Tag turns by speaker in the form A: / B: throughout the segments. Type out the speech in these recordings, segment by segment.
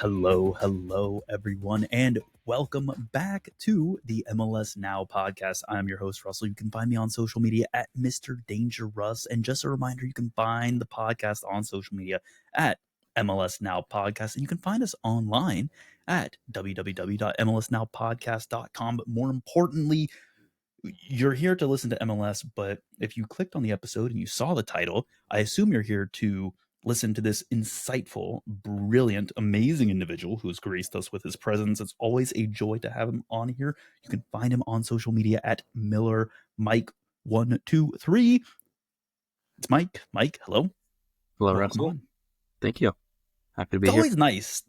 A: Hello, everyone, and welcome back to the MLS Now podcast. I'm your host, Russell. You can find me on social media at Mr. Dangerous. And just a reminder, you can find the podcast on social media at MLS Now Podcast. And you can find us online at www.mlsnowpodcast.com. But more importantly, you're here to listen to MLS, but if you clicked on the episode and you saw the title, I assume you're here to listen to this insightful, brilliant, amazing individual who has graced us with his presence. It's always a joy to have him on here. You can find him on social media at Miller Mike 123. It's Mike. Mike, hello.
B: Hello,
A: Welcome
B: Russell.
A: on.
B: Thank you. Happy to be
A: It's
B: here.
A: always nice.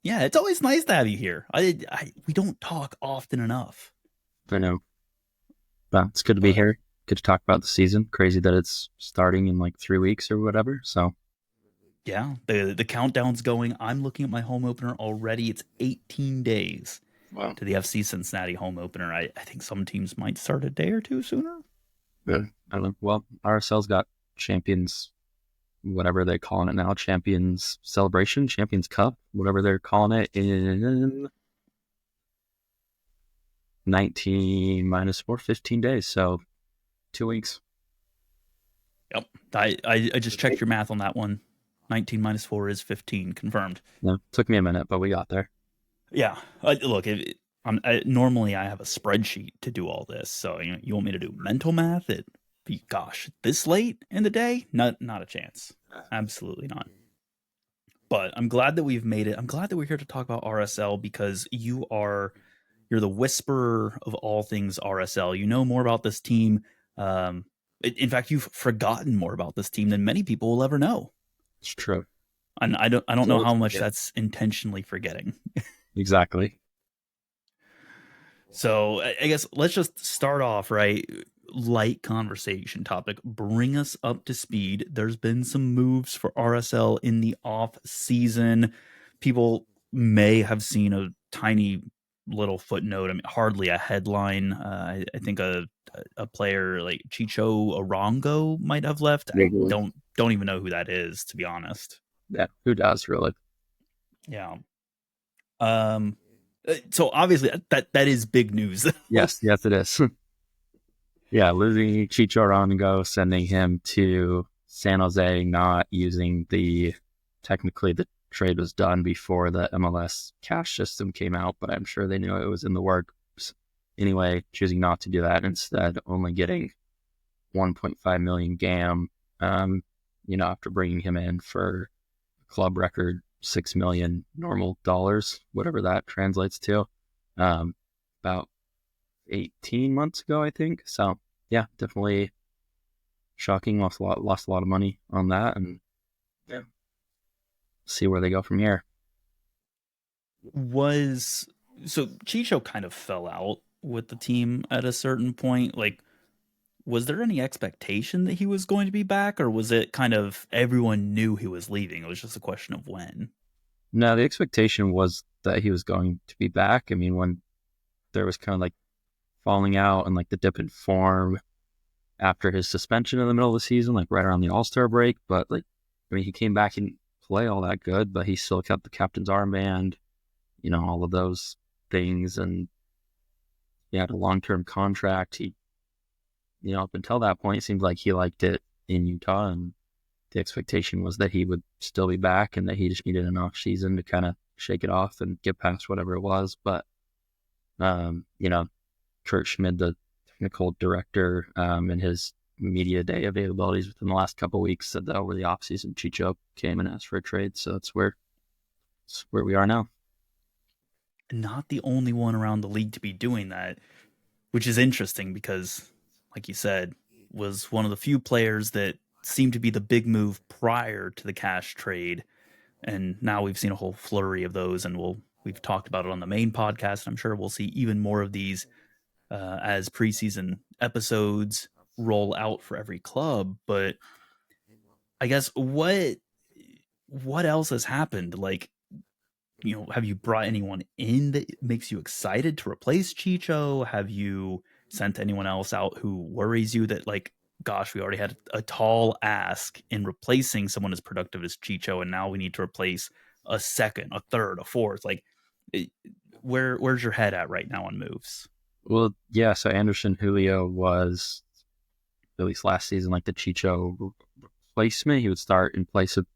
A: Yeah, it's always nice to have you here. We don't talk often enough.
B: I know. But it's good to be here. Good to talk about the season. Crazy that it's starting in like 3 weeks or whatever. So
A: yeah, the countdown's going. I'm looking at my home opener already. It's 18 days to the FC Cincinnati home opener. I think some teams might start a day or two sooner.
B: Good. I don't know. Well, RSL's got Champions, whatever they're calling it now, Champions Celebration, Champions Cup, whatever they're calling it, in 19 minus 4, 15 days. So 2 weeks.
A: Yep. I just checked your math on that one. 19 minus 4 is 15, confirmed.
B: Yeah, took me a minute, but we got there.
A: Yeah. Look, normally I have a spreadsheet to do all this. So you want me to do mental math? Gosh, this late in the day? Not a chance. Absolutely not. But I'm glad that we've made it. I'm glad that we're here to talk about RSL because you're the whisperer of all things RSL. You know more about this team. In fact, you've forgotten more about this team than many people will ever know.
B: It's true.
A: And I don't know how much that's intentionally forgetting.
B: Exactly.
A: So I guess let's just start off, right? Light conversation topic. Bring us up to speed. There's been some moves for RSL in the off season. People may have seen a tiny little footnote. I mean, hardly a headline. I think a player like Chicho Arango might have left. I don't even know who that is, to be honest.
B: Yeah, who does really?
A: Yeah. So obviously that is big news.
B: Yes, it is. Yeah, losing Chicho Arango, sending him to San Jose, not using technically the trade was done before the MLS cash system came out, but I'm sure they knew it was in the works. Anyway, choosing not to do that, instead only getting 1.5 million GAM, after bringing him in for club record 6 million normal dollars, whatever that translates to, about 18 months ago, I think. So yeah, definitely shocking. Lost a lot of money on that, and yeah, see where they go from here.
A: So Chicho kind of fell out with the team at a certain point. Like, was there any expectation that he was going to be back, or was it kind of everyone knew he was leaving? It was just a question of when.
B: No, the expectation was that he was going to be back. I mean, when there was kind of like falling out and like the dip in form after his suspension in the middle of the season, like right around the All-Star break. But he came back and play all that good, but he still kept the captain's armband, all of those things. And he had a long-term contract. He, up until that point, it seemed like he liked it in Utah, and the expectation was that he would still be back and that he just needed an off season to kind of shake it off and get past whatever it was. But, Kurt Schmid, the technical director, in his media day availabilities within the last couple of weeks, said that over the offseason, Chicho came and asked for a trade. So that's where we are now.
A: Not the only one around the league to be doing that, which is interesting because, like you said, was one of the few players that seemed to be the big move prior to the cash trade. And now we've seen a whole flurry of those, and we've talked about it on the main podcast. I'm sure we'll see even more of these as preseason episodes roll out for every club. But I guess what else has happened? Like, have you brought anyone in that makes you excited to replace Chicho? Have you sent anyone else out who worries you that, like, gosh, we already had a tall ask in replacing someone as productive as Chicho, and now we need to replace a second, a third, a fourth. Like, it, where's your head at right now on moves?
B: Well, yeah. So Anderson Julio was, at least last season, like the Chicho replacement. He would start in place of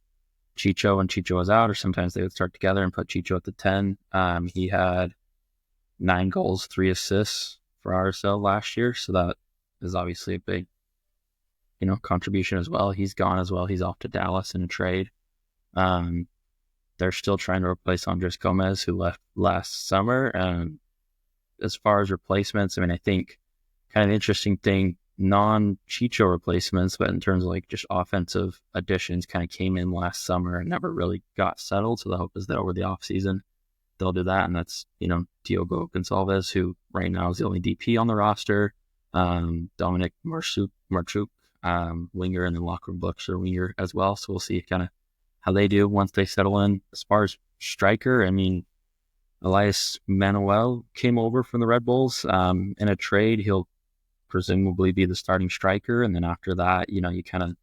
B: Chicho when Chicho was out, or sometimes they would start together and put Chicho at the 10. He had 9 goals, 3 assists for RSL last year, so that is obviously a big, contribution as well. He's gone as well. He's off to Dallas in a trade. Um, they're still trying to replace Andres Gomez, who left last summer. As far as replacements, I mean, I think kind of interesting thing, non-Chicho replacements, but in terms of like just offensive additions, kind of came in last summer and never really got settled. So the hope is that over the offseason, they'll do that. And that's, Diogo Gonçalves, who right now is the only DP on the roster. Dominic Marchuk, winger, and then Lachlan Butcher, winger as well. So we'll see kind of how they do once they settle in. As far as striker, I mean, Elias Manuel came over from the Red Bulls in a trade. He'll presumably be the starting striker. And then after that, you kind of,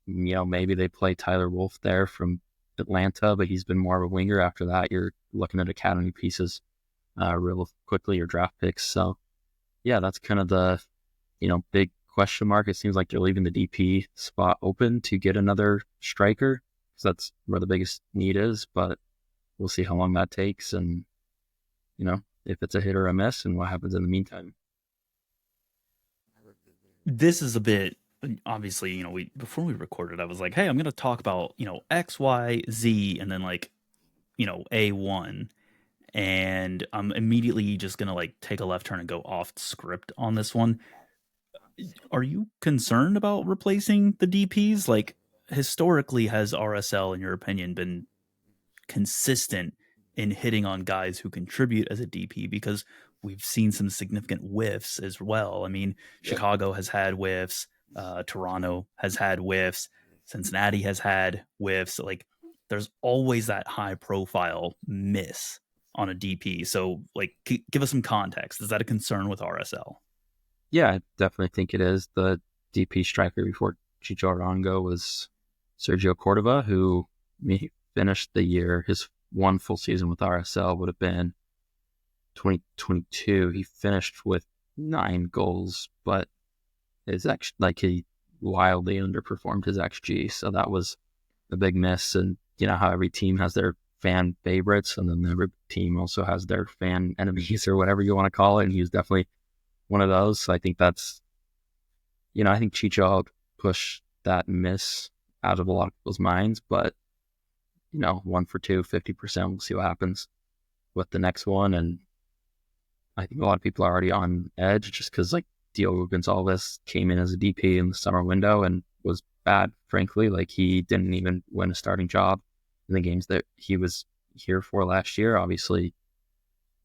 B: maybe they play Tyler Wolf there from Atlanta, but he's been more of a winger. After that, you're looking at academy pieces real quickly, or draft picks. So yeah, that's kind of the, big question mark. It seems like they're leaving the DP spot open to get another striker, because that's where the biggest need is, but we'll see how long that takes, and, if it's a hit or a miss, and what happens in the meantime.
A: This is a bit, obviously, we before we recorded, I was like, hey, I'm going to talk about, X, Y, Z, and then like, A1. And I'm immediately just going to like take a left turn and go off script on this one. Are you concerned about replacing the DPs? Like, historically, has RSL, in your opinion, been consistent in hitting on guys who contribute as a DP? Because we've seen some significant whiffs as well. I mean,
B: Yeah.
A: Chicago has had whiffs, Toronto has had whiffs, Cincinnati has had whiffs. Like, there's always that high profile miss on a DP. So, like, give us some context. Is that a concern with RSL?
B: Yeah, I definitely think it is. The DP striker before Chicho Arango was Sergio Cordova, who he finished the year, his one full season with RSL would have been 2022. He finished with 9 goals, but his he wildly underperformed his XG. So that was a big miss. And how every team has their fan favorites, and then every team also has their fan enemies, or whatever you want to call it. And he was definitely one of those. So I think that's, I think Chicho helped push that miss out of a lot of people's minds, but 1 for 2, 50%. We'll see what happens with the next one. And I think a lot of people are already on edge just because, like, Diogo Gonçalves came in as a DP in the summer window and was bad, frankly. Like, he didn't even win a starting job in the games that he was here for last year. Obviously,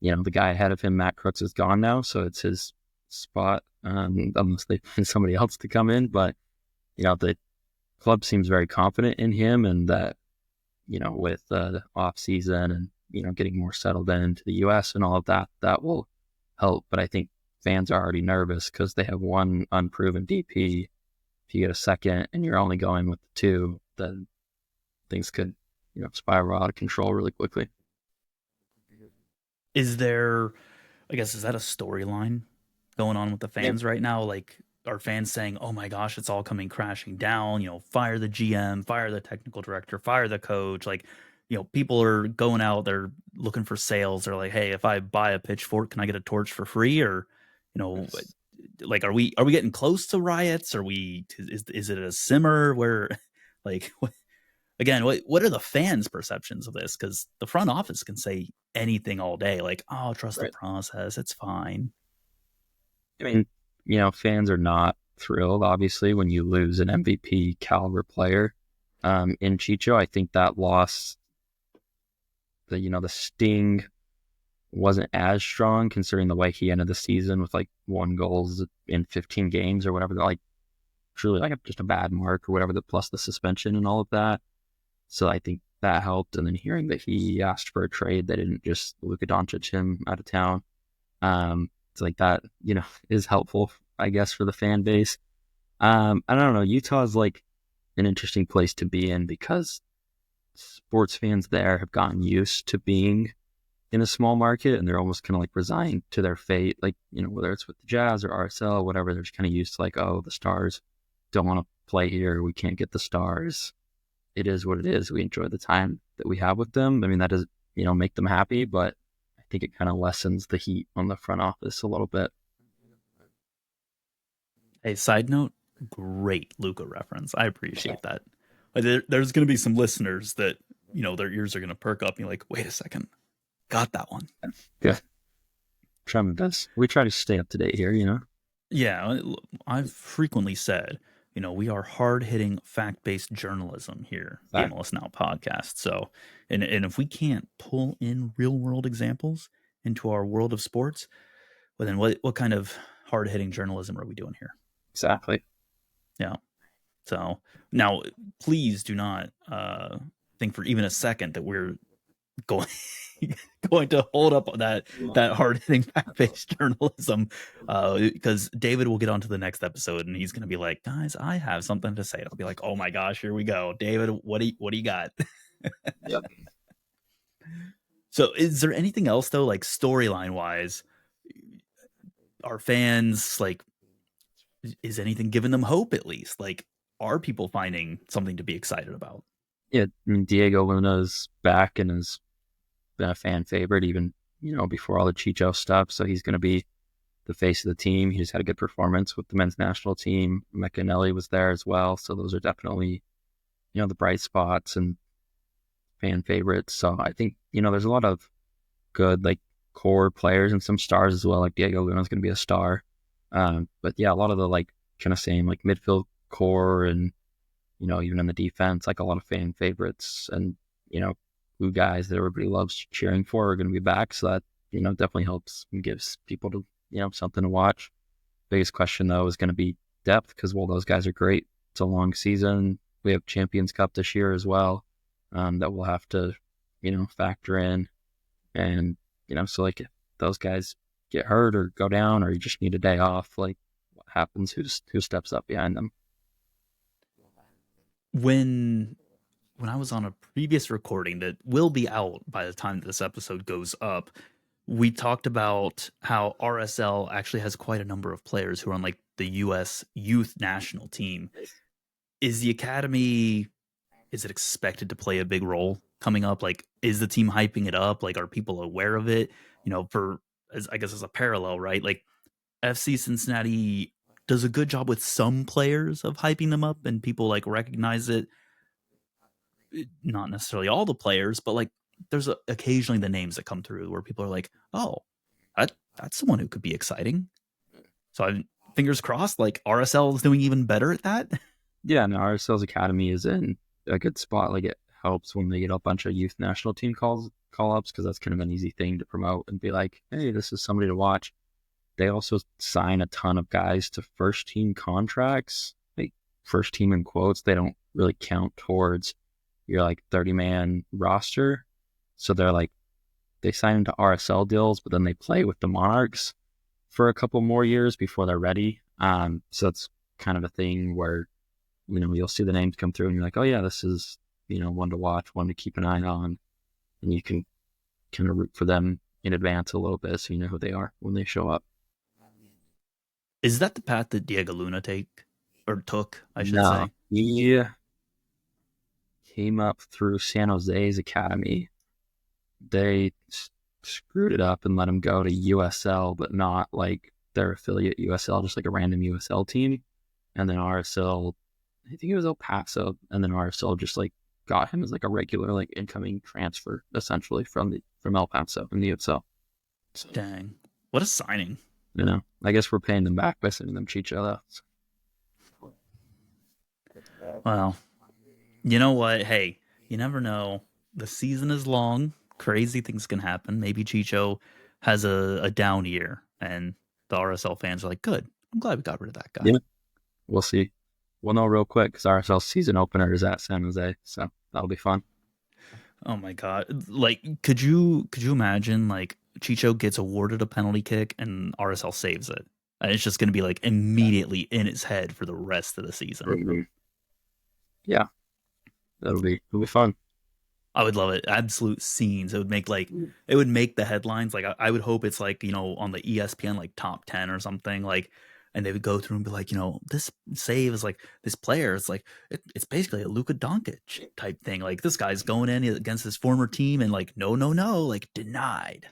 B: the guy ahead of him, Matt Crooks, is gone now, so it's his spot, unless they find somebody else to come in. But, the club seems very confident in him, and that, with the off season and, getting more settled into the US and all of that, that will help. But I think fans are already nervous because they have one unproven DP. If you get a second and you're only going with the 2, then things could, spiral out of control really quickly.
A: Is there, I guess, is that a storyline going on with the
B: Yeah,
A: fans right now? Like, are fans saying, oh my gosh, it's all coming crashing down, fire the GM, fire the technical director, fire the coach? Like, people are going out, they're looking for sales. They're like, hey, if I buy a pitchfork, can I get a torch for free? Or, you know, like, are we getting close to riots? Are we, is it a simmer where, like, again, what are the fans' perceptions of this? Because the front office can say anything all day, like, oh, trust the
B: right.
A: process, it's fine.
B: I mean, fans are not thrilled, obviously, when you lose an MVP caliber player. In Chicho, I think that loss, the sting wasn't as strong considering the way he ended the season with like 1 goal in 15 games or whatever. Like, truly, like, just a bad mark or whatever, plus the suspension and all of that. So I think that helped. And then hearing that he asked for a trade, they didn't just Luka Doncic him out of town. It's like that, is helpful, I guess, for the fan base. I don't know. Utah is like an interesting place to be in because sports fans there have gotten used to being in a small market, and they're almost kind of like resigned to their fate. Like, whether it's with the Jazz or RSL, whatever, they're just kind of used to like, oh, the Stars don't want to play here. We can't get the Stars. It is what it is. We enjoy the time that we have with them. I mean, that does, make them happy, but I think it kind of lessens the heat on the front office a little bit.
A: Hey, side note, great Luca reference. I appreciate that. There's going to be some listeners that, their ears are going to perk up and be like, wait a second, got that one.
B: Yeah. Try my best. We try to stay up to date here,
A: Yeah, I've frequently said, we are hard-hitting, fact-based journalism here, the MLS Now podcast. So, and if we can't pull in real-world examples into our world of sports, well, then what kind of hard-hitting journalism are we doing here?
B: Exactly.
A: Yeah. So now, please do not think for even a second that we're going going to hold up that hard hitting fact based journalism, because David will get on to the next episode and he's going to be like, guys, I have something to say. I'll be like, oh my gosh, here we go, David. What do you got?
B: Yep.
A: So, is there anything else though, like storyline wise, our fans like? Is anything giving them hope at least? Like, are people finding something to be excited about?
B: Yeah, I mean, Diego Luna's back and has been a fan favorite even, before all the Chicho stuff. So he's going to be the face of the team. He just had a good performance with the men's national team. McAnally was there as well. So those are definitely, the bright spots and fan favorites. So I think, there's a lot of good, like, core players and some stars as well. Like Diego Luna's going to be a star. But yeah, a lot of the like kind of same like midfield core and, even in the defense, like a lot of fan favorites and, blue guys that everybody loves cheering for are going to be back. So that, definitely helps and gives people to, something to watch. Biggest question though is going to be depth because, well, those guys are great. It's a long season. We have Champions Cup this year as well, that we'll have to, factor in. And, so like if those guys get hurt or go down or you just need a day off, like what happens? Who steps up behind them?
A: When I was on a previous recording that will be out by the time this episode goes up, we talked about how RSL actually has quite a number of players who are on like the US youth national team. Is the academy, is it expected to play a big role coming up? Like, is the team hyping it up? Like, are people aware of it? I guess as a parallel, right? Like FC Cincinnati does a good job with some players of hyping them up and people like recognize it. Not necessarily all the players, but like there's occasionally the names that come through where people are like, oh, that's someone who could be exciting. So fingers crossed, like RSL is doing even better at that.
B: Yeah, no, RSL's academy is in a good spot. Like it helps when they get a bunch of youth national team call ups because that's kind of an easy thing to promote and be like, hey, this is somebody to watch. They also sign a ton of guys to first team contracts, like first team in quotes. They don't really count towards your like 30-man roster. So they're like, they sign into RSL deals, but then they play with the Monarchs for a couple more years before they're ready. So it's kind of a thing where, you'll see the names come through and you're like, oh yeah, this is, one to watch, one to keep an eye on. And you can kind of root for them in advance a little bit so you know who they are when they show up.
A: Is that the path that Diego Luna took, I should say?
B: He came up through San Jose's academy. They screwed it up and let him go to USL, but not like their affiliate USL, just like a random USL team. And then RSL, I think it was El Paso, and then RSL just like got him as like a regular like incoming transfer essentially from El Paso in the USL.
A: So, dang, what a signing!
B: I guess we're paying them back by sending them Chicho though.
A: Well, you know what? Hey, you never know. The season is long. Crazy things can happen. Maybe Chicho has a down year, and the RSL fans are like, good. I'm glad we got rid of that guy.
B: Yeah, we'll see. We'll know real quick because RSL season opener is at San Jose, so that'll be fun.
A: Oh my god! Like, could you imagine like Chicho gets awarded a penalty kick and RSL saves it, and it's just going to be like immediately in his head for the rest of the season.
B: Yeah, it'll be fun.
A: I would love it. Absolute scenes. It would make the headlines. Like I would hope it's like, on the ESPN like top 10 or something, like, and they would go through and be like, this save is like this player. It's like it's basically a Luka Doncic type thing. Like this guy's going in against his former team and like no, no, no, like denied.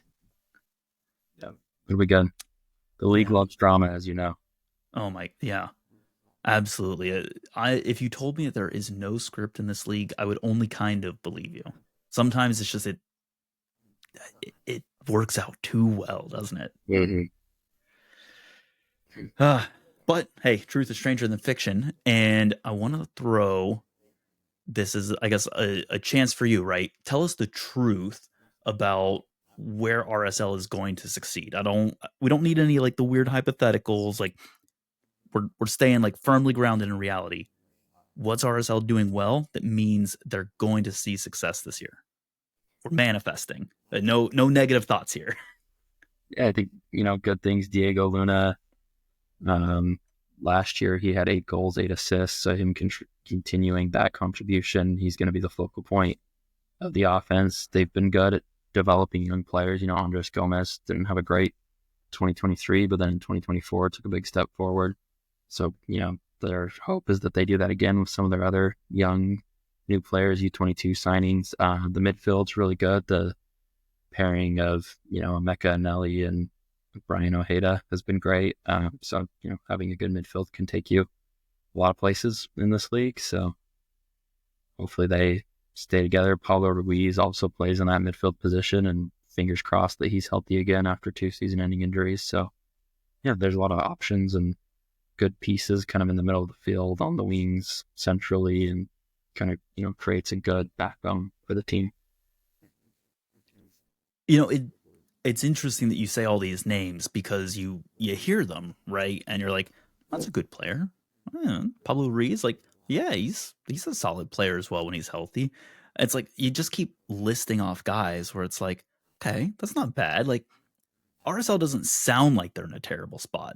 B: Yeah. What we got? The league
A: Yeah.
B: loves drama, as you know.
A: Oh my, yeah. Absolutely. If you told me that there is no script in this league, I would only kind of believe you. Sometimes it's just it works out too well, doesn't it?
B: Mm-hmm.
A: Uh, but hey, truth is stranger than fiction, and I want to throw this is, I guess, a chance for you, right? Tell us the truth about where RSL is going to succeed. We don't need any like the weird hypotheticals. Like we're staying like firmly grounded in reality. What's RSL doing well that means they're going to see success this year? We're manifesting. No negative thoughts here.
B: Yeah, I think, good things. Diego Luna, last year he had 8 goals, 8 assists. So him continuing that contribution, he's going to be the focal point of the offense. They've been good at developing young players. Andres Gomez didn't have a great 2023, but then in 2024 took a big step forward. So, their hope is that they do that again with some of their other young new players, U22 signings. The midfield's really good. The pairing of, Emeka Nelly and Brian Ojeda has been great. So, having a good midfield can take you a lot of places in this league. So hopefully they stay together. Paulo Ruiz also plays in that midfield position, and fingers crossed that he's healthy again after 2 season-ending injuries. So, yeah, there's a lot of options and good pieces kind of in the middle of the field, on the wings, centrally, and kind of, creates a good backbone for the team.
A: It's interesting that you say all these names because you hear them, right? And you're like, that's a good player. Pablo Ruiz, like, yeah, he's a solid player as well when he's healthy. It's like you just keep listing off guys where it's like, okay, that's not bad. Like RSL doesn't sound like they're in a terrible spot.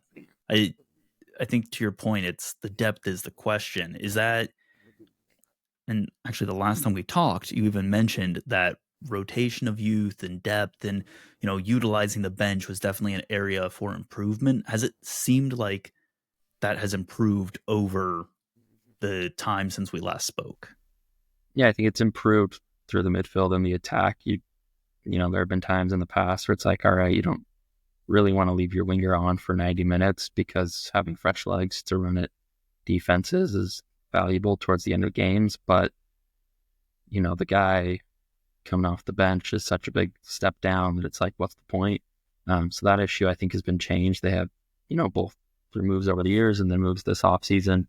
A: I think to your point, it's the depth is the question. Is that, and actually the last time we talked, you even mentioned that rotation of youth and depth and utilizing the bench was definitely an area for improvement. Has it seemed like that has improved over the time since we last spoke?
B: Yeah, I think it's improved through the midfield and the attack. There have been times in the past where it's like, all right, you don't really want to leave your winger on for 90 minutes because having fresh legs to run at defenses is valuable towards the end of games. But, the guy coming off the bench is such a big step down that it's like, what's the point? So that issue, I think, has been changed. They have, both through moves over the years and then moves this offseason.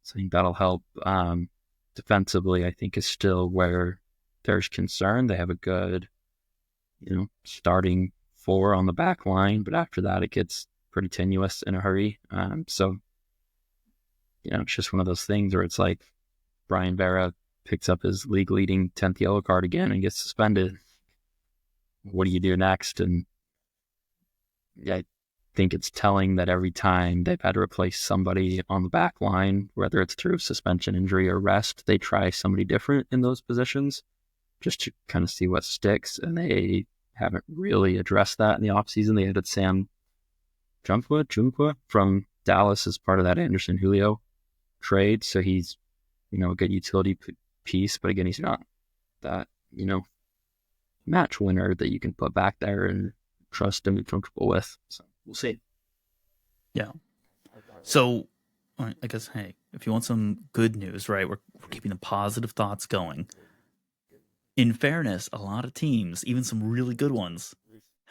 B: So I think that'll help. Defensively, I think, is still where there's concern. They have a good, starting 4 on the back line, but after that, it gets pretty tenuous in a hurry. So, it's just one of those things where it's like Brian Vera picks up his league-leading 10th yellow card again and gets suspended. What do you do next? And yeah, I think it's telling that every time they've had to replace somebody on the back line, whether it's through suspension, injury, or rest, they try somebody different in those positions just to kind of see what sticks. And they haven't really addressed that in the offseason. They added Sam Junkwa from Dallas as part of that Anderson Julio trade. So he's, a good utility piece, but again, he's not that, match winner that you can put back there and trust and be comfortable with. So we'll see.
A: Yeah. So I guess, hey, if you want some good news, right, we're keeping the positive thoughts going. In fairness, a lot of teams, even some really good ones,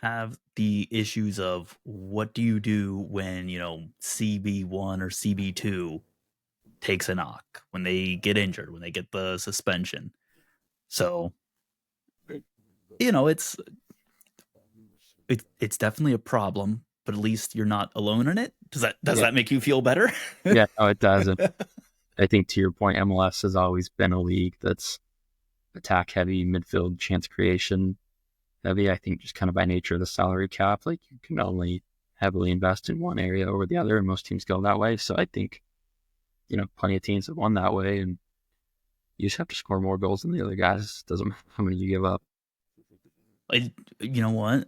A: have the issues of what do you do when, CB1 or CB2 takes a knock, when they get injured, when they get the suspension. So, it's definitely a problem, but at least you're not alone in it. Does that make you feel better?
B: Yeah, no, it doesn't. I think to your point, MLS has always been a league that's attack heavy, midfield chance creation heavy. I think just kind of by nature of the salary cap, like you can only heavily invest in one area over the other, and most teams go that way. So I think, plenty of teams have won that way, and you just have to score more goals than the other guys. Doesn't matter how many you give up.
A: You know what?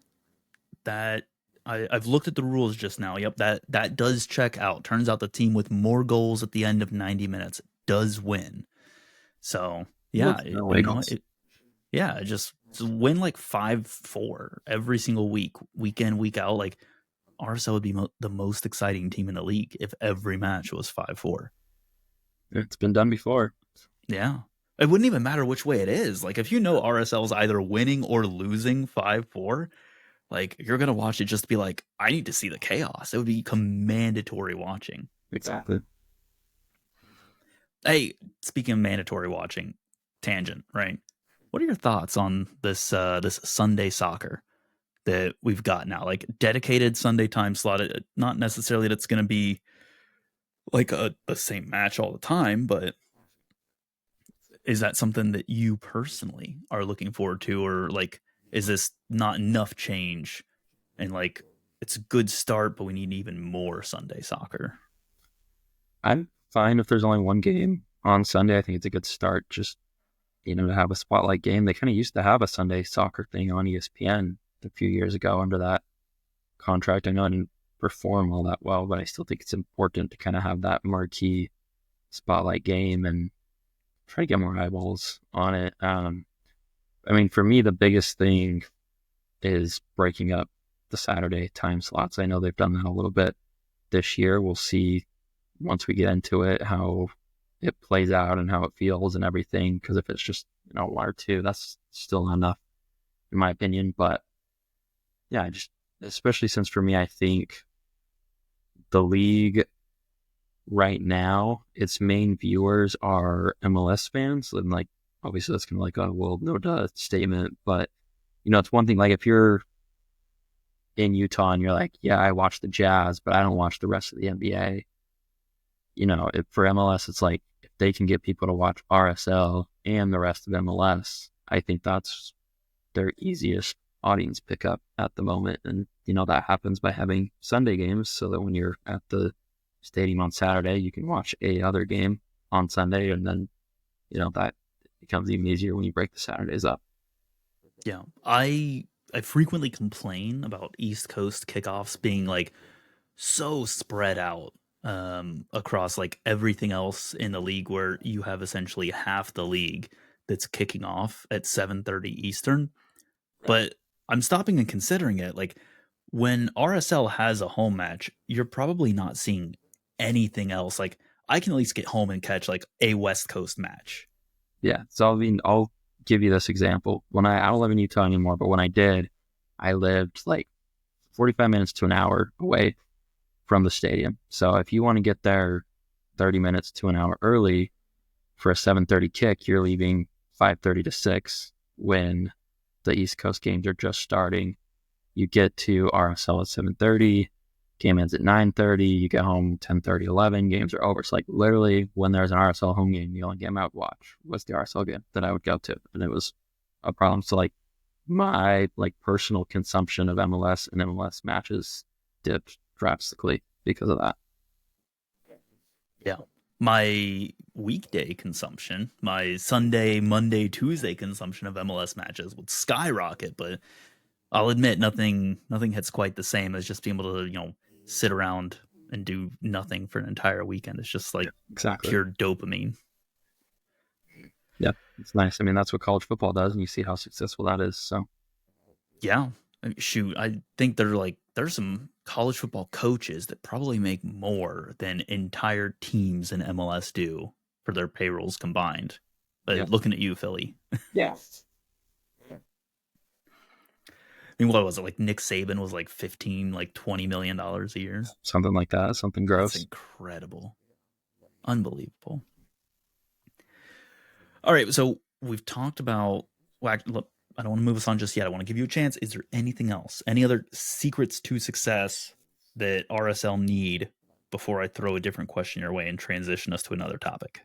A: That I've looked at the rules just now. Yep, that does check out. Turns out the team with more goals at the end of 90 minutes does win. So yeah,
B: No
A: you
B: way
A: know,
B: goals.
A: just win like 5-4 every single week, week in, week out. Like RSL would be the most exciting team in the league if every match was 5-4.
B: It's been done before.
A: Yeah. It wouldn't even matter which way it is. Like if you know RSL's either winning or losing 5-4, like you're gonna watch it just to be like, I need to see the chaos. It would be mandatory watching.
B: Exactly.
A: Hey, speaking of mandatory watching, tangent, right? What are your thoughts on this Sunday soccer that we've got now? Like dedicated Sunday time slot. Not necessarily that it's gonna be like the same match all the time, but is that something that you personally are looking forward to, or like is this not enough change and like it's a good start, but we need even more Sunday soccer?
B: I'm fine if there's only one game on Sunday. I think it's a good start. Just to have a spotlight game. They kind of used to have a Sunday soccer thing on ESPN a few years ago under that contract. I know it didn't perform all that well, but I still think it's important to kind of have that marquee spotlight game and try to get more eyeballs on it. I mean, for me, the biggest thing is breaking up the Saturday time slots. I know they've done that a little bit this year. We'll see once we get into it how it plays out and how it feels and everything. Because if it's just one or two, that's still not enough in my opinion. But yeah, especially since for me, I think the league right now, its main viewers are MLS fans, and like obviously that's kind of like a well, no duh statement. But it's one thing like if you're in Utah and you're like, yeah, I watch the Jazz, but I don't watch the rest of the NBA. For MLS, it's like if they can get people to watch RSL and the rest of MLS, I think that's their easiest audience pickup at the moment. And, that happens by having Sunday games so that when you're at the stadium on Saturday, you can watch a other game on Sunday. And then, that becomes even easier when you break the Saturdays up.
A: Yeah, I frequently complain about East Coast kickoffs being like so spread out across like everything else in the league, where you have essentially half the league that's kicking off at 7:30 Eastern. But I'm stopping and considering it. Like when RSL has a home match, you're probably not seeing anything else. Like I can at least get home and catch like a West Coast match.
B: Yeah. So, I mean, I'll give you this example. I don't live in Utah anymore, but when I did, I lived like 45 minutes to an hour away from the stadium. So if you want to get there 30 minutes to an hour early for a 7:30 kick, you're leaving 5:30 to 6 when the East Coast games are just starting. You get to RSL at 7:30, game ends at 9:30, you get home 10:30, 11, games are over. So like literally when there's an RSL home game, the only game I would watch was the RSL game that I would go to. And it was a problem. So like my like personal consumption of MLS and MLS matches dipped drastically because of that.
A: Yeah. My weekday consumption, my Sunday, Monday, Tuesday consumption of MLS matches would skyrocket, but I'll admit nothing hits quite the same as just being able to, sit around and do nothing for an entire weekend. It's just like
B: Exactly.
A: pure dopamine.
B: Yeah, it's nice. I mean, that's what college football does, and you see how successful that is. So,
A: Yeah. Shoot, I think there's some college football coaches that probably make more than entire teams in MLS do for their payrolls combined.
B: yeah.
A: Looking at you, Philly.
B: Yeah.
A: I mean, what was it? Like Nick Saban was like 15, like $20 million a year.
B: Something like that, something
A: That's
B: gross.
A: incredible. Unbelievable. All right, so we've talked about. Well, look, I don't want to move us on just yet. I want to give you a chance. Is there anything else? Any other secrets to success that RSL need before I throw a different question your way and transition us to another topic?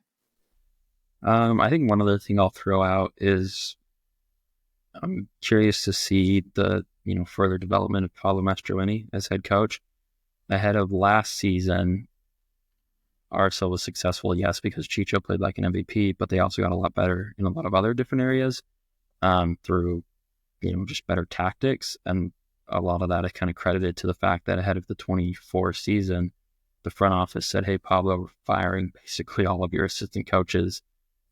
B: I think one other thing I'll throw out is I'm curious to see the further development of Paulo Mastroeni as head coach. Ahead of last season, RSL was successful, yes, because Chicho played like an MVP, but they also got a lot better in a lot of other different areas through, just better tactics. And a lot of that is kind of credited to the fact that ahead of the 24 season, the front office said, hey, Pablo, we're firing basically all of your assistant coaches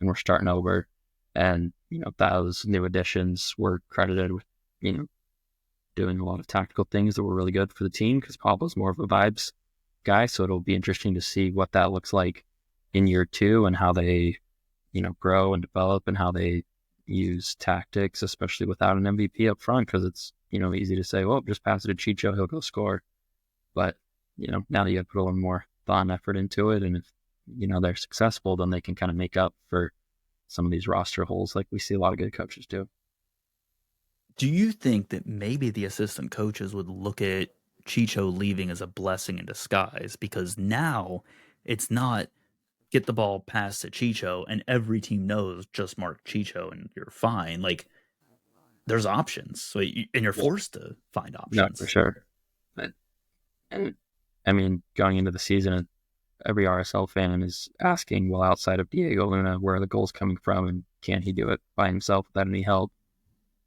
B: and we're starting over. And, those new additions were credited with, doing a lot of tactical things that were really good for the team because Pablo's more of a vibes guy. So it'll be interesting to see what that looks like in year 2 and how they, grow and develop and how they use tactics, especially without an MVP up front, because it's, easy to say, well, just pass it to Chicho, he'll go score. But, now that you have to put a little more thought and effort into it, and if, they're successful, then they can kind of make up for some of these roster holes like we see a lot of good coaches do.
A: Do you think that maybe the assistant coaches would look at Chicho leaving as a blessing in disguise? Because now it's not get the ball passed to Chicho and every team knows just mark Chicho and you're fine. Like there's options. And you're forced to find
B: No, for
A: options.
B: sure. And I mean, going into the season, every RSL fan is asking, well, outside of Diego Luna, where are the goals coming from? And can he do it by himself without any help?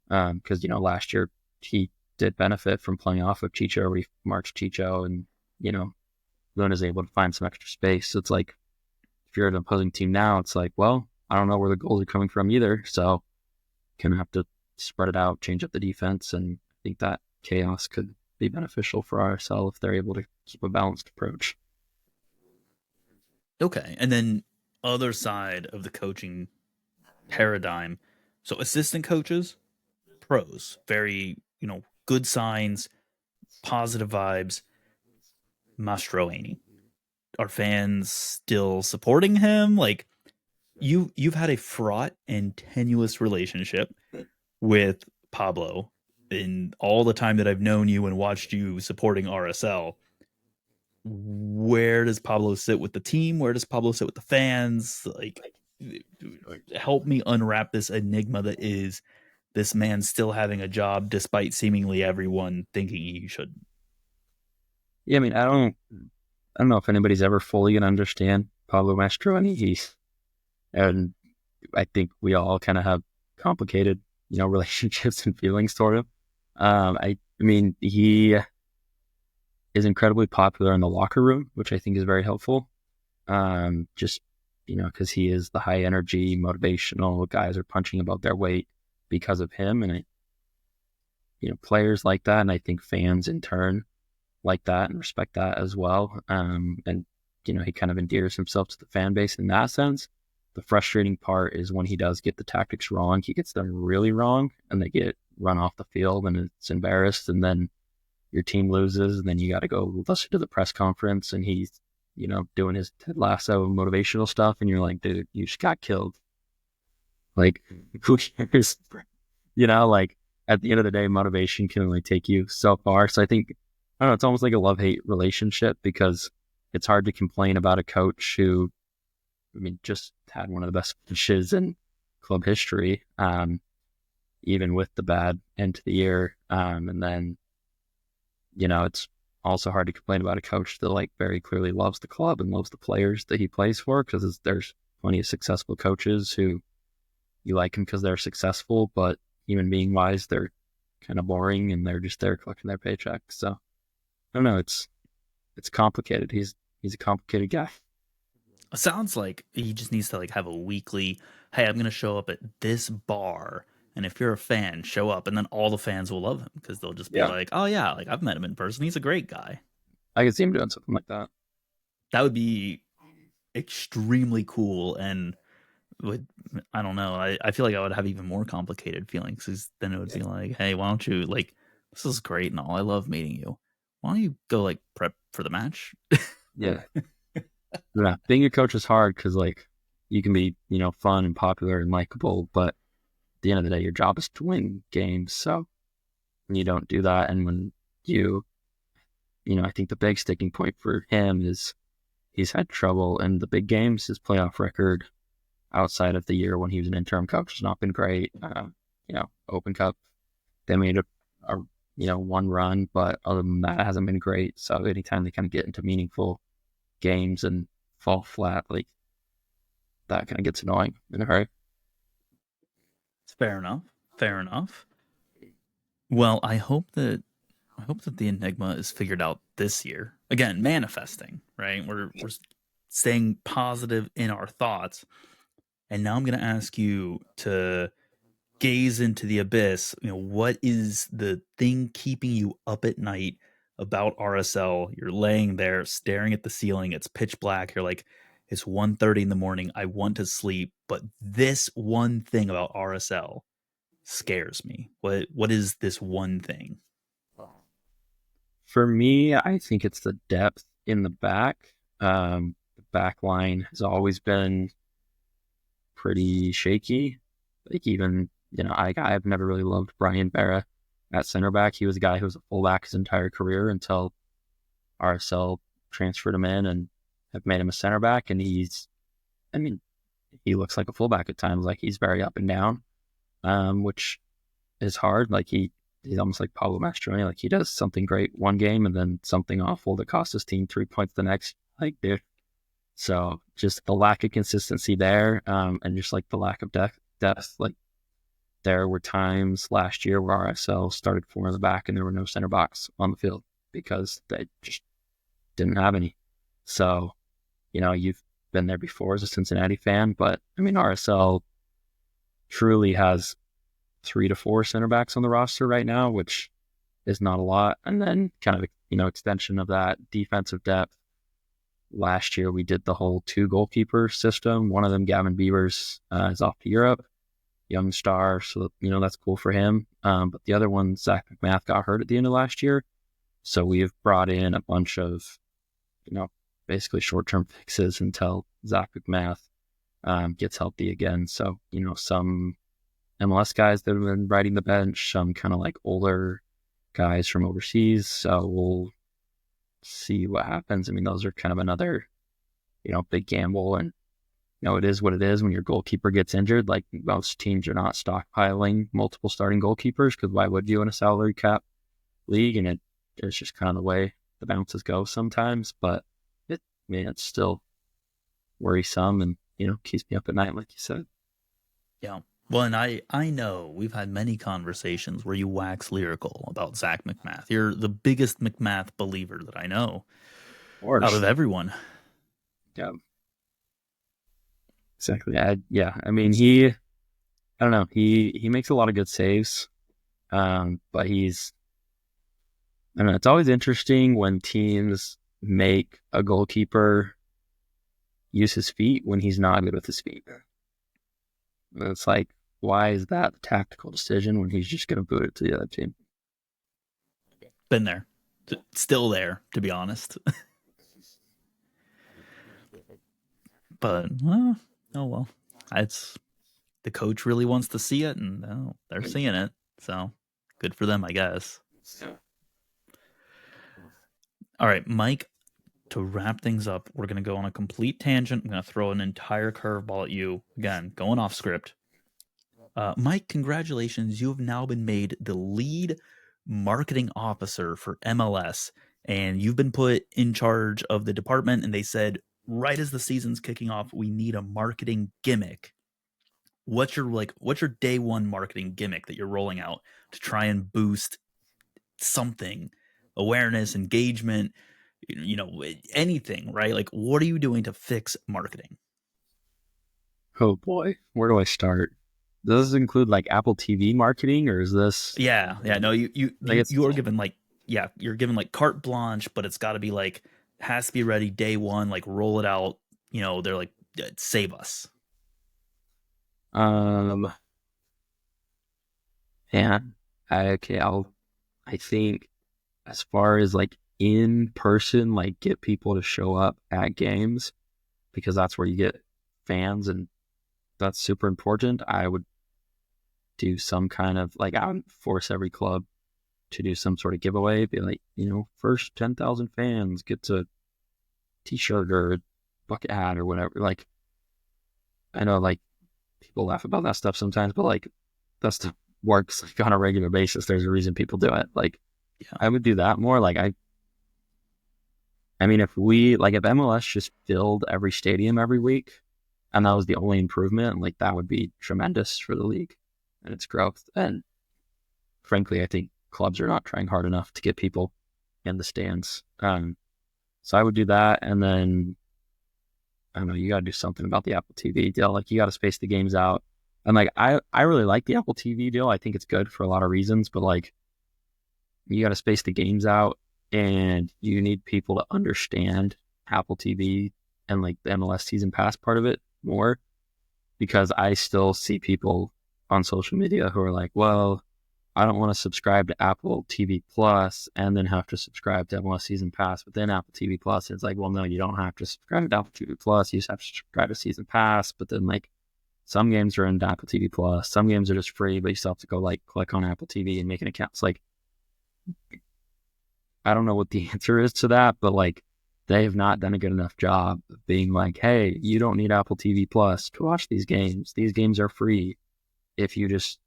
B: Because, last year he did benefit from playing off of Chicho, where he marks Chicho and, Luna's able to find some extra space. So it's like, if you're an opposing team now, it's like, well, I don't know where the goals are coming from either. So gonna have to spread it out, change up the defense. And I think that chaos could be beneficial for RSL if they're able to keep a balanced approach.
A: Okay. And then other side of the coaching paradigm. So assistant coaches, pros, very, good signs, positive vibes. Mastroeni. Are fans still supporting him? Like you've had a fraught and tenuous relationship with Pablo in all the time that I've known you and watched you supporting RSL. Where does Pablo sit with the team? Where does Pablo sit with the fans? Like help me unwrap this enigma that is this man still having a job despite seemingly everyone thinking he shouldn't.
B: Yeah, I mean, I don't know if anybody's ever fully gonna understand Pablo Mastroeni. And I think we all kind of have complicated, relationships and feelings toward him. I mean, he is incredibly popular in the locker room, which I think is very helpful. Just, because he is the high energy, motivational guys are punching above their weight because of him. And, players like that. And I think fans in turn like that and respect that as well. And, he kind of endears himself to the fan base in that sense. The frustrating part is when he does get the tactics wrong, he gets them really wrong and they get run off the field and it's embarrassed. And then your team loses and then you got to go listen to the press conference and he's, doing his Ted Lasso motivational stuff. And you're like, dude, you just got killed. Like, who cares? Like at the end of the day, motivation can only take you so far. So I think, I don't know, it's almost like a love-hate relationship because it's hard to complain about a coach who, just had one of the best finishes in club history, even with the bad end to the year. And then, it's also hard to complain about a coach that like very clearly loves the club and loves the players that he plays for, because there's plenty of successful coaches who you like them because they're successful, but human being wise, they're kind of boring and they're just there collecting their paycheck. So I don't know. It's complicated. He's a complicated guy.
A: It sounds like he just needs to like have a weekly, hey, I'm gonna show up at this bar, and if you're a fan, show up, and then all the fans will love him because they'll just be
B: Yeah,
A: like, oh yeah, like I've met him in person, he's a great guy.
B: I could see him doing something like that.
A: That would be extremely cool and would, I don't know, I feel like I would have even more complicated feelings because then it would be like, hey, why don't you like this is great and all, I love meeting you, why don't you go like prep for the match.
B: Yeah. Yeah, being a coach is hard because like you can be, fun and popular and likable, but at the end of the day, your job is to win games. So when you don't do that, and when you, I think the big sticking point for him is he's had trouble in the big games. His playoff record outside of the year when he was an interim coach has not been great. Open Cup, they made a one run, but other than that, it hasn't been great. So anytime they kind of get into meaningful games and fall flat, like that kind of gets annoying in a hurry.
A: It's fair enough. Fair enough. Well, I hope that the enigma is figured out this year. Again, manifesting, right? We're staying positive in our thoughts. And now I'm going to ask you to gaze into the abyss. What is the thing keeping you up at night about RSL? You're laying there staring at the ceiling. It's pitch black. You're like, it's 1:30 in the morning. I want to sleep, but this one thing about RSL scares me. What is this one thing?
B: For me, I think it's the depth in the back. The back line has always been pretty shaky. Like even, I've never really loved Brian Barra at center back. He was a guy who was a fullback his entire career until RSL transferred him in and have made him a center back. And I mean, he looks like a fullback at times. Like he's very up and down, which is hard. Like he's almost like Pablo Mastroeni. Like he does something great one game and then something awful that costs his team 3 points the next. Like, dude. So just the lack of consistency there, and just like the lack of depth. Like there were times last year where RSL started four in the back and there were no center backs on the field because they just didn't have any. So, you've been there before as a Cincinnati fan, but I mean, RSL truly has 3 to 4 center backs on the roster right now, which is not a lot. And then kind of, extension of that defensive depth. Last year, we did the whole 2 goalkeeper system. One of them, Gavin Beavers, is off to Europe, young star. So, that's cool for him. But the other one, Zach McMath, got hurt at the end of last year. So we've brought in a bunch of, basically short-term fixes until Zach McMath gets healthy again. So, some MLS guys that have been riding the bench, some kind of like older guys from overseas. So we'll see what happens. I mean, those are kind of another, big gamble. And, it is what it is when your goalkeeper gets injured. Like most teams are not stockpiling multiple starting goalkeepers because why would you in a salary cap league? And it's just kind of the way the bounces go sometimes. But it's still worrisome and, keeps me up at night, like you said.
A: Yeah. Well, and I know we've had many conversations where you wax lyrical about Zach McMath. You're the biggest McMath believer that I know
B: Of course.
A: out of everyone.
B: Yeah. Exactly. I mean, I don't know. He makes a lot of good saves. But I don't know. It's always interesting when teams make a goalkeeper use his feet when he's not good with his feet. And it's like, why is that a tactical decision when he's just going to boot it to the other team?
A: Been there. Still there, to be honest. But, well, oh well. It's the coach really wants to see it, and they're seeing it. So, good for them, I guess. All right, Mike, to wrap things up, we're going to go on a complete tangent. I'm going to throw an entire curveball at you. Again, going off script. Mike, congratulations. You have now been made the lead marketing officer for MLS, and you've been put in charge of the department. And they said, right as the season's kicking off, we need a marketing gimmick. What's your day one marketing gimmick that you're rolling out to try and boost something, awareness, engagement, anything, right? Like, what are you doing to fix marketing?
B: Oh boy, where do I start? Does this include like Apple TV marketing, or is this?
A: Yeah. No,
B: Like it's
A: you are given you're given like carte blanche, but it's got to be like has to be ready day one. Like roll it out. They're like save us.
B: um yeah. Okay, I think as far as like in person, like get people to show up at games because that's where you get fans and that's super important. I would do some kind of like I would force every club to do some sort of giveaway, be like, first 10,000 fans gets a t-shirt or a bucket hat or whatever. Like, I know like people laugh about that stuff sometimes, but like that stuff works like on a regular basis. There's a reason people do it. Like,
A: Yeah.
B: I would do that more. Like I mean, if MLS just filled every stadium every week and that was the only improvement, like that would be tremendous for the league and its growth. And frankly, I think clubs are not trying hard enough to get people in the stands. So I would do that. And then, I don't know, you got to do something about the Apple TV deal. Like you got to space the games out. And like, I really like the Apple TV deal. I think it's good for a lot of reasons, but like, you got to space the games out and you need people to understand Apple TV and like the MLS season pass part of it more, because I still see people on social media who are like, well, I don't want to subscribe to Apple TV Plus and then have to subscribe to MLS season pass within Apple TV Plus. And it's like, well, no, you don't have to subscribe to Apple TV Plus. You just have to subscribe to season pass. But then like some games are in Apple TV Plus, some games are just free, but you still have to go like click on Apple TV and make an account. It's like, I don't know what the answer is to that, but like they have not done a good enough job of being like, hey, you don't need Apple TV Plus to watch these games. These games are free if you just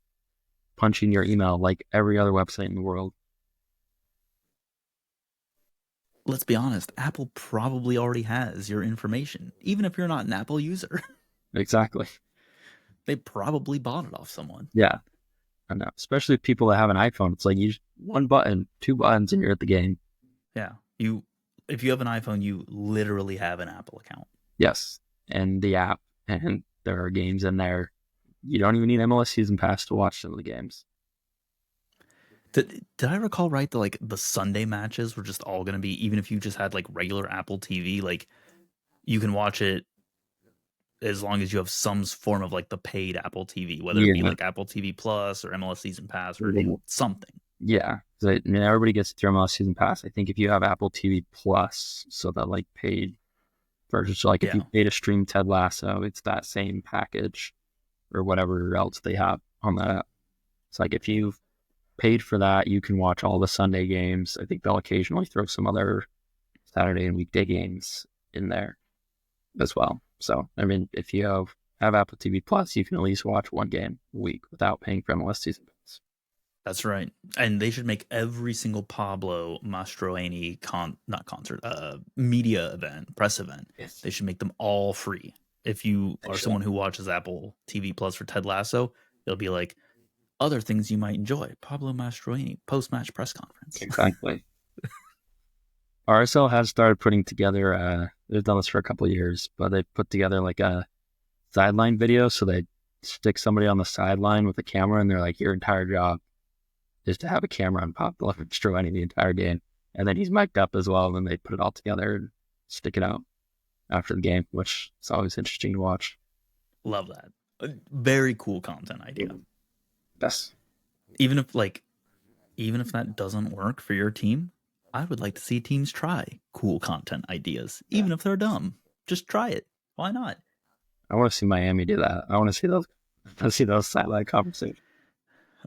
B: punch in your email like every other website in the world.
A: Let's be honest, Apple probably already has your information, even if you're not an Apple user.
B: Exactly.
A: They probably bought it off someone.
B: Yeah. I know. Especially people that have an iPhone. It's like you just one button, two buttons, and you're at the game.
A: Yeah. If you have an iPhone, you literally have an Apple account.
B: Yes. And the app, and there are games in there. You don't even need MLS Season Pass to watch some of the games.
A: Did I recall right that like the Sunday matches were just all going to be, even if you just had like regular Apple TV, like you can watch it as long as you have some form of like the paid Apple TV, whether it be
B: Yeah.
A: like Apple TV Plus or MLS Season Pass or something.
B: Yeah. So, I mean, everybody gets through MLS Season Pass. I think if you have Apple TV Plus, so that like paid version, so like if
A: Yeah.
B: you pay to stream Ted Lasso, it's that same package or whatever else they have on that app. It's like if you've paid for that, you can watch all the Sunday games. I think they'll occasionally throw some other Saturday and weekday games in there as well. So, I mean, if you have Apple TV Plus, you can at least watch one game a week without paying for MLS season pass.
A: That's right. And they should make every single Pablo Mastroeni not concert, media event, press event.
B: Yes.
A: They should make them all free. If you are someone who watches Apple TV Plus for Ted Lasso, it'll be like other things you might enjoy. Pablo Mastroeni post-match press conference.
B: Exactly. RSL has started putting together, they've done this for a couple of years, but they put together like a sideline video. So they stick somebody on the sideline with a camera and they're like, your entire job is to have a camera on Pablo Mastroeni the entire game. And then he's mic'd up as well. And then they put it all together and stick it out after the game, which is always interesting to watch.
A: Love that. Very cool content idea.
B: Yes.
A: Even if that doesn't work for your team, I would like to see teams try cool content ideas, even if they're dumb. Just try it. Why not?
B: I want to see Miami do that. I want to see those sideline conversations.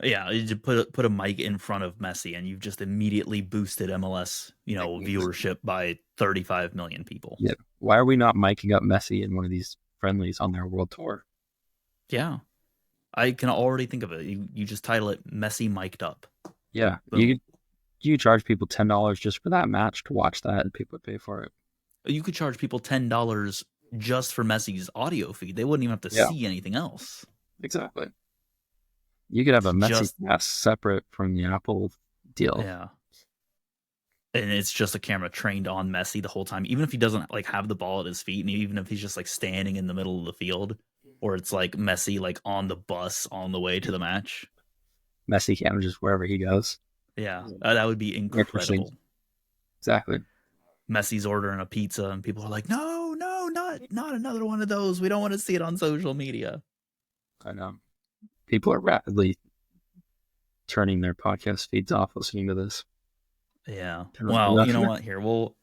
A: Yeah, you just put a mic in front of Messi, and you've just immediately boosted MLS, viewership by 35 million people.
B: Yeah. Why are we not miking up Messi in one of these friendlies on their world tour?
A: Yeah, I can already think of it. You just title it "Messi Mic'd Up."
B: Yeah,
A: Boom.
B: you charge people $10 just for that match to watch that, and people would pay for it.
A: You could charge people $10 just for Messi's audio feed. They wouldn't even have to see anything else.
B: Exactly. You could have a Messi pass separate from the Apple deal.
A: Yeah. And it's just a camera trained on Messi the whole time, even if he doesn't like have the ball at his feet, and even if he's just like standing in the middle of the field, or it's like Messi like on the bus on the way to the match.
B: Messi camera just wherever he goes.
A: Yeah, that would be incredible.
B: Exactly.
A: Messi's ordering a pizza, and people are like, "No, not another one of those. We don't want to see it on social media."
B: I know. People are rapidly turning their podcast feeds off listening to this.
A: Yeah. Well, you know what? Here, well,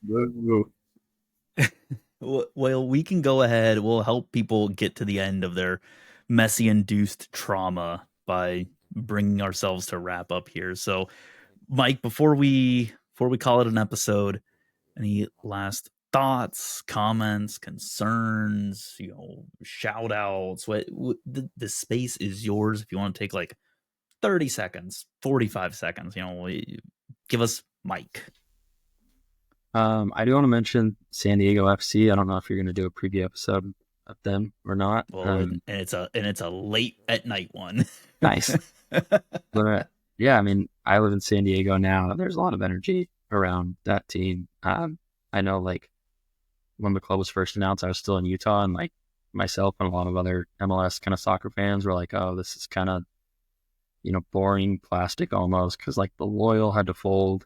A: we can go ahead. We'll help people get to the end of their Messi-induced trauma by bringing ourselves to wrap up here. So, Mike, before we call it an episode, any last thoughts, comments, concerns, shout outs? The space is yours if you want to take like 30 seconds, 45 seconds, give us Mike.
B: I do want to mention San Diego FC. I don't know if you're going to do a preview episode of them or not.
A: Well, and it's a late at night one.
B: Nice. But yeah, I mean, I live in San Diego now. There's a lot of energy around that team. I know, like, when the club was first announced, I was still in Utah, and like myself and a lot of other MLS kind of soccer fans were like, "Oh, this is kind of, boring plastic almost," because like the Loyal had to fold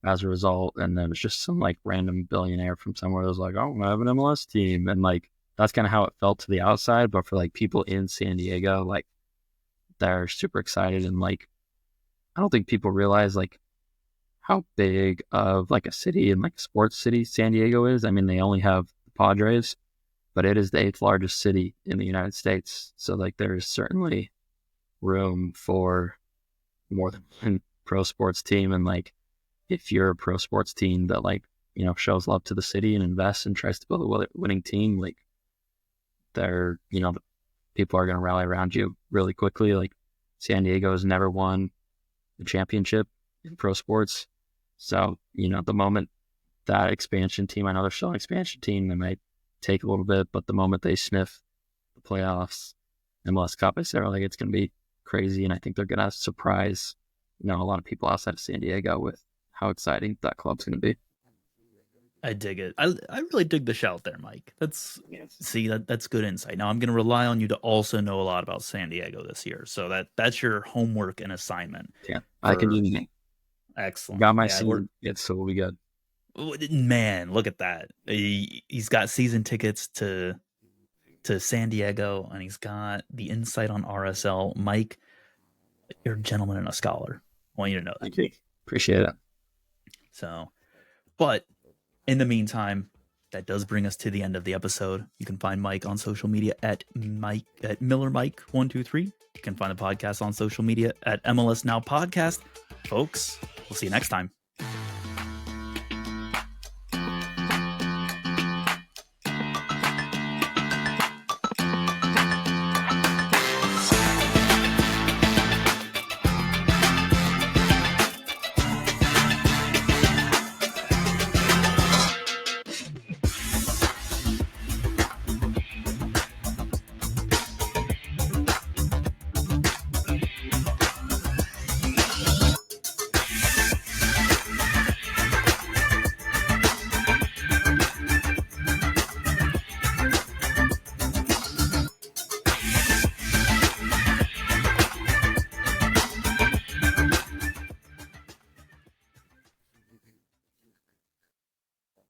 B: as a result, and then it's just some like random billionaire from somewhere that was like, "Oh, I have an MLS team," and like that's kind of how it felt to the outside. But for like people in San Diego, like they're super excited, and like I don't think people realize like how big of like a city and like a sports city San Diego is. I mean, they only have the Padres, but it is the eighth largest city in the United States. So like there is certainly room for more than one pro sports team. And like if you're a pro sports team that like, shows love to the city and invests and tries to build a winning team, like they're, the people are going to rally around you really quickly. Like San Diego has never won the championship in pro sports. So, the moment that expansion team, I know they're still an expansion team, they might take a little bit, but the moment they sniff the playoffs, MLS Cup, I said, like, it's going to be crazy. And I think they're going to surprise, a lot of people outside of San Diego with how exciting that club's going to be.
A: I dig it. I really dig the shout there, Mike. That's good insight. Now I'm going to rely on you to also know a lot about San Diego this year. So that's your homework and assignment.
B: Yeah, I can do anything.
A: Excellent.
B: Got my season. So we'll be good.
A: Man, look at that. He's got season tickets to San Diego, and he's got the insight on RSL. Mike, you're a gentleman and a scholar. I want you to know that.
B: Thank you. Appreciate it.
A: So, but in the meantime, that does bring us to the end of the episode. You can find Mike on social media at MillerMike123. You can find the podcast on social media at MLS Now Podcast. Folks, we'll see you next time.